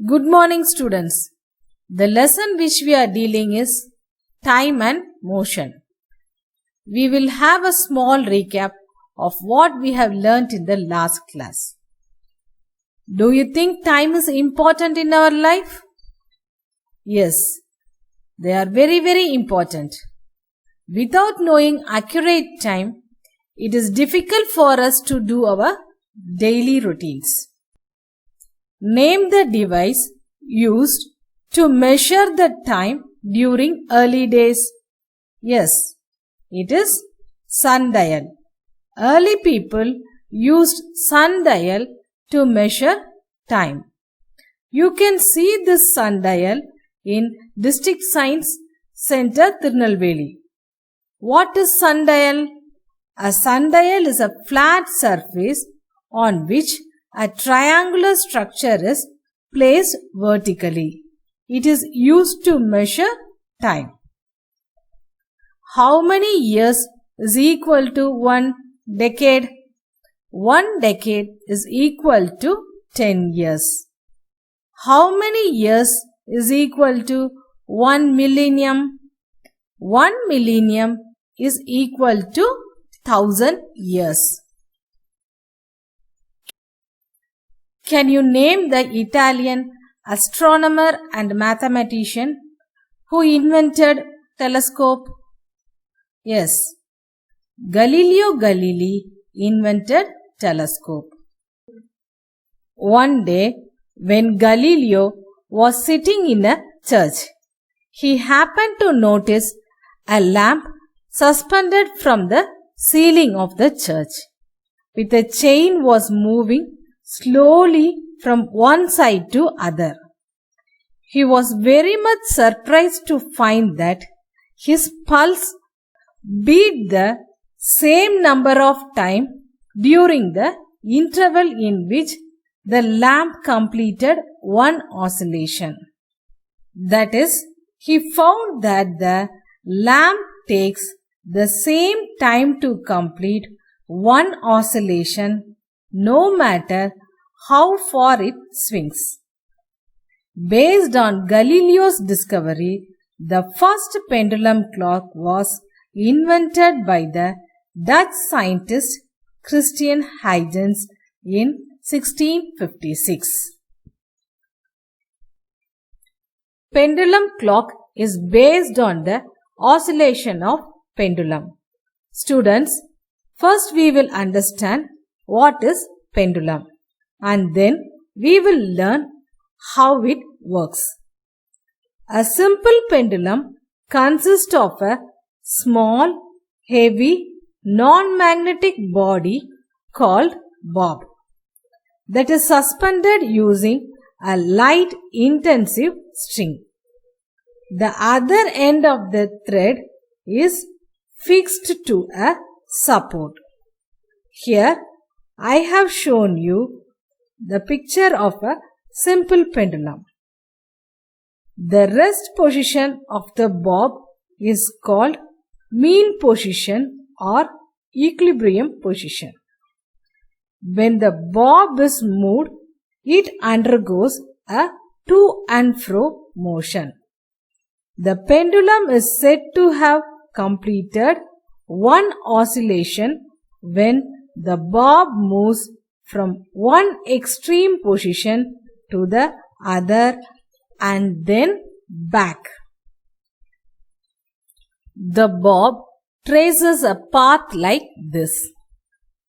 Good morning, students. The lesson which we are dealing is time and motion. We will have a small recap of what we have learnt in the last class. Do you think time is important in our life? Yes, they are very important. Without knowing accurate time, it is difficult for us to do our daily routines. Name the device used to measure the time during early days. Yes, it is sundial. Early people used sundial to measure time. You can see this sundial in District Science Center, Tirunelveli. What is sundial? A sundial is a flat surface on which a triangular structure is placed vertically. It is used to measure time. How many years is equal to 1 decade? 1 decade is equal to 10 years. How many years is equal to 1 millennium? 1 millennium is equal to 1000 years. Can you name the Italian astronomer and mathematician who invented telescope? Yes, Galileo Galilei invented telescope. One day, when Galileo was sitting in a church, he happened to notice a lamp suspended from the ceiling of the church, with a chain was moving slowly from one side to other. He was very much surprised to find that his pulse beat the same number of time during the interval in which the lamp completed one oscillation. That is, he found that the lamp takes the same time to complete one oscillation no matter how far it swings. Based on Galileo's discovery, the first pendulum clock was invented by the Dutch scientist Christian Huygens in 1656. Pendulum clock is based on the oscillation of pendulum. Students, first we will understand what is pendulum, and then we will learn how it works. A simple pendulum consists of a small, heavy, non-magnetic body called bob that is suspended using a light intensive string. The other end of the thread is fixed to a support. Here I have shown you the picture of a simple pendulum. The rest position of the bob is called mean position or equilibrium position. When the bob is moved, it undergoes a to and fro motion. The pendulum is said to have completed one oscillation when the bob moves from one extreme position to the other and then back. The bob traces a path like this.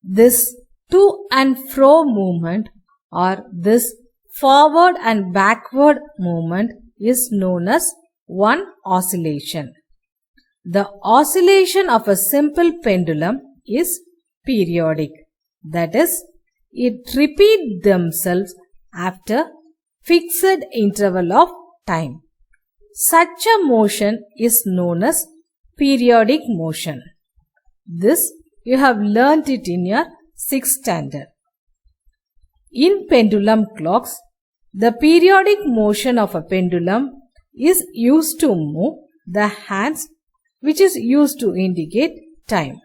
This to and fro movement or this forward and backward movement is known as one oscillation. The oscillation of a simple pendulum is periodic. That is, it repeats themselves after fixed interval of time. Such a motion is known as periodic motion. This you have learnt it in your 6th standard. In pendulum clocks, the periodic motion of a pendulum is used to move the hands which is used to indicate time.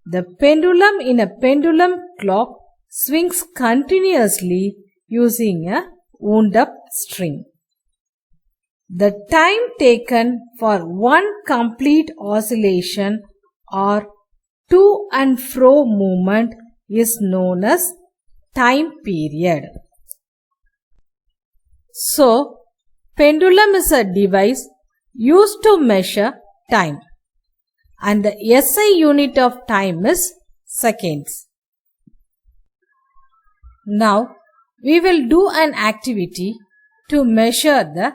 The pendulum in a pendulum clock swings continuously using a wound up string. The time taken for one complete oscillation or to and fro movement is known as time period. So, pendulum is a device used to measure time, and the SI unit of time is seconds. Now, we will do an activity to measure the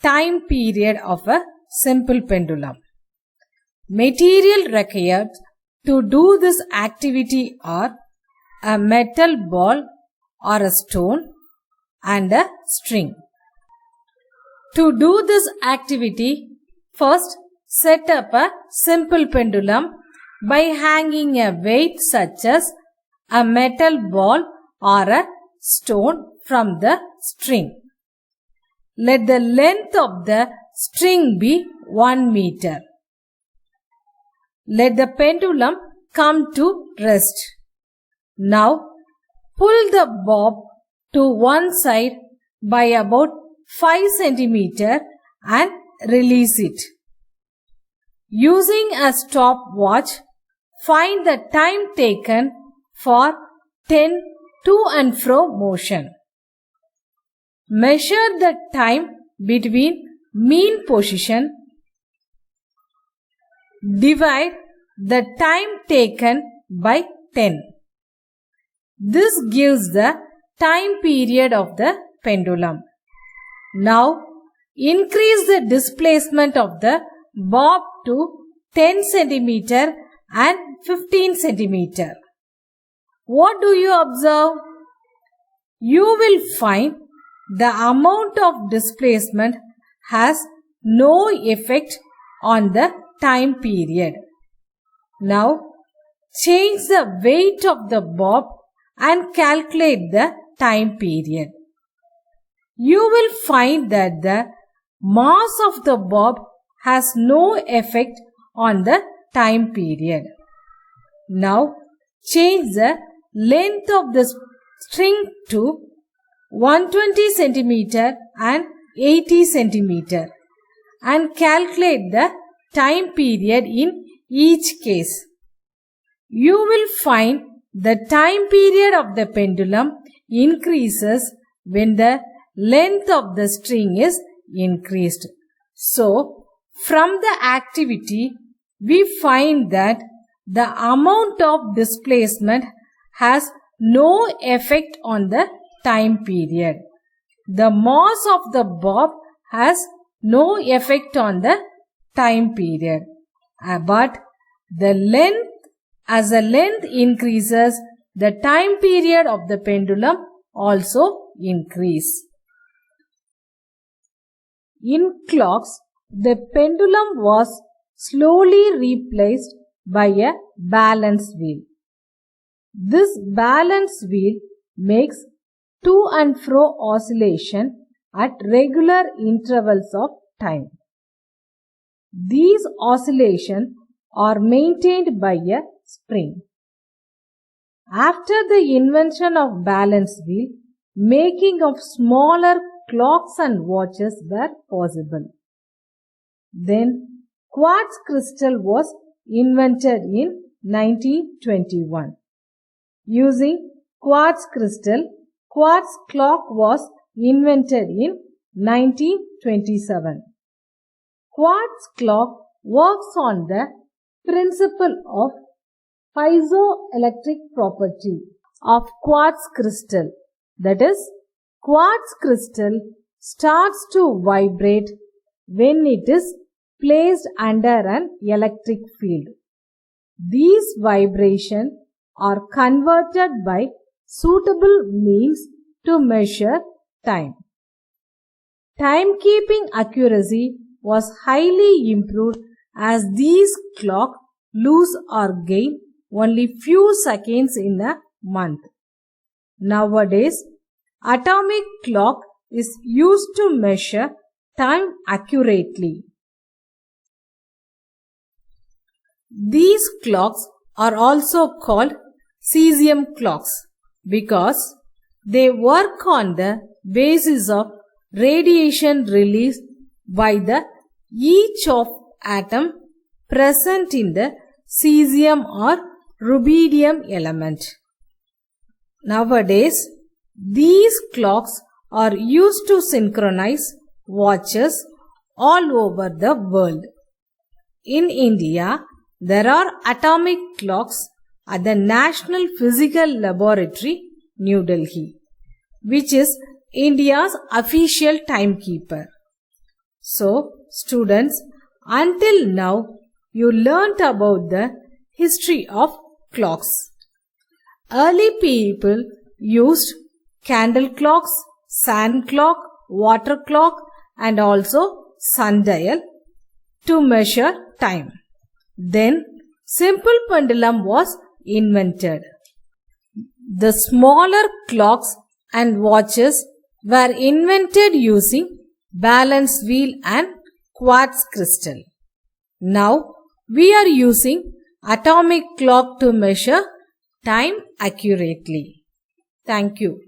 time period of a simple pendulum. Material required to do this activity are a metal ball or a stone and a string. To do this activity, first set up a simple pendulum by hanging a weight such as a metal ball or a stone from the string. Let the length of the string be 1 meter. Let the pendulum come to rest. Now, pull the bob to one side by about 5 cm and release it. Using a stopwatch, find the time taken for 10 to and fro motion. Measure the time between mean position. Divide the time taken by 10. This gives the time period of the pendulum. Now, increase the displacement of the bob to 10 cm and 15 cm. What do you observe? You will find the amount of displacement has no effect on the time period. Now, change the weight of the bob and calculate the time period. You will find that the mass of the bob has no effect on the time period. Now, change the length of the string to 120 cm and 80 cm and calculate the time period in each case. You will find the time period of the pendulum increases when the length of the string is increased. So, from the activity, we find that the amount of displacement has no effect on the time period. The mass of the bob has no effect on the time period. But the length, as the length increases, the time period of the pendulum also increase. In clocks, the pendulum was slowly replaced by a balance wheel. This balance wheel makes to and fro oscillation at regular intervals of time. These oscillations are maintained by a spring. After the invention of balance wheel, making of smaller clocks and watches were possible. Then quartz crystal was invented in 1921. Using quartz crystal, quartz clock was invented in 1927. Quartz clock works on the principle of piezoelectric property of quartz crystal. That is, quartz crystal starts to vibrate when it is placed under an electric field. These vibrations are converted by suitable means to measure time. Timekeeping accuracy was highly improved as these clocks lose or gain only few seconds in a month. Nowadays, atomic clock is used to measure time accurately. These clocks are also called cesium clocks because they work on the basis of radiation released by the each of atom present in the cesium or rubidium element. Nowadays, these clocks are used to synchronize watches all over the world. In India, there are atomic clocks at the National Physical Laboratory, New Delhi, which is India's official timekeeper. So, students, until now, you learnt about the history of clocks. Early people used candle clocks, sand clock, water clock and also sundial to measure time. Then, simple pendulum was invented. The smaller clocks and watches were invented using balance wheel and quartz crystal. Now, we are using atomic clock to measure time accurately. Thank you.